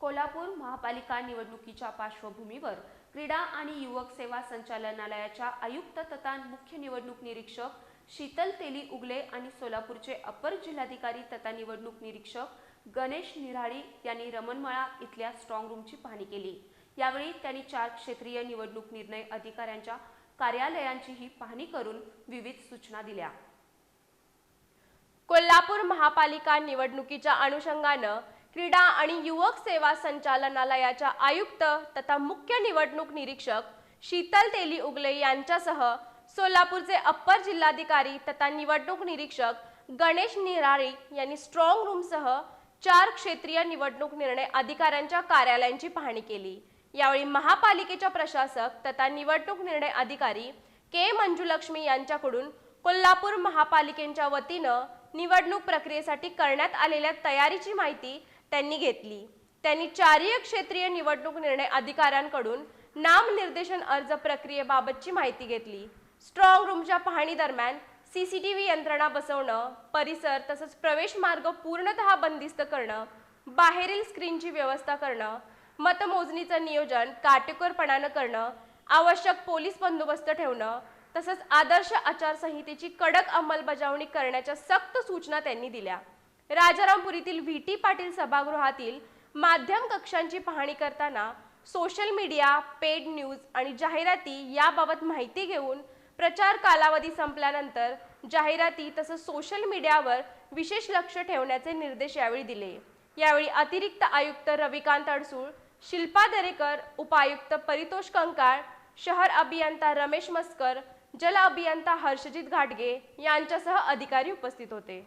कोल्हापूर महापालिका निवडणुकीच्या पार्श्वभूमीवर क्रीडा आणि युवक सेवा संचालनालयाच्या आयुक्त तथा मुख्य निवडणूक निरीक्षक शीतल तेली उगले आणि सोलापूरचे अपर जिल्हाधिकारी तथा निवडणूक निरीक्षक गणेश निराळी यांनी रमणमळा इथल्या स्ट्रॉंग रूमची पाहणी केली। यावेळी त्यांनी 4 क्षेत्रीय निवडणूक निर्णय अधिकाऱ्यांच्या कार्यालयांचीही पाहणी करून विविध सूचना दिल्या। कोल्हापूर महापालिका निवडणुकीच्या अनुषंगाने क्रीडा आणि युवक सेवा संचालनालयाच्या आयुक्त तथा मुख्य निवडणूक निरीक्षक शीतल तेली उगले यांच्यासह सोलापूरचे अप्पर जिल्हाधिकारी तथा निवडणूक निरीक्षक गणेश निराळी यांनी स्ट्रॉंग रूमसह 4 क्षेत्रीय निवडणूक निर्णय अधिकाऱ्यांच्या कार्यालयांची पाहणी केली। यावेळी महापालिकेच्या प्रशासक तथा निवडणूक निर्णय अधिकारी के मंजुलक्ष्मी यांच्याकडून कोल्हापूर महापालिकेच्या वतीनं निवडणूक प्रक्रियेसाठी करण्यात आलेल्या तयारीची माहिती त्यांनी घेतली। त्यांनी 4 क्षेत्रीय निवडणूक निर्णय अधिकाऱ्यांकडून नामनिर्देशन अर्ज प्रक्रियेबाबतची माहिती घेतली। स्ट्रॉंग रूमच्या पाहणी दरम्यान सीसीटीव्ही यंत्रणा बसवणं, परिसर तसंच प्रवेश मार्ग पूर्णतः बंदिस्त करणं, बाहेरील स्क्रीनची व्यवस्था करणं, मतमोजणीचं नियोजन काटेकोरपणानं करणं, आवश्यक पोलीस बंदोबस्त ठेवणं तसंच आदर्श आचारसंहितेची कडक अंमलबजावणी करण्याच्या सक्त सूचना त्यांनी दिल्या। राजारामपुरीतील व्हीटी पाटील सभागृहातील माध्यम कक्षांची पाहणी करताना सोशल मीडिया, पेड न्यूज आणि जाहिराती याबाबत माहिती घेऊन प्रचार कालावधी संपल्यानंतर जाहिराती तसंच सोशल मीडियावर विशेष लक्ष ठेवण्याचे निर्देश यावेळी दिले। यावेळी अतिरिक्त आयुक्त रविकांत अडसूळ, शिल्पा दरेकर, उपायुक्त परितोष कंकाळ, शहर अभियंता रमेश मस्कर, जल अभियंता हर्षजित घाटगे यांच्यासह अधिकारी उपस्थित होते।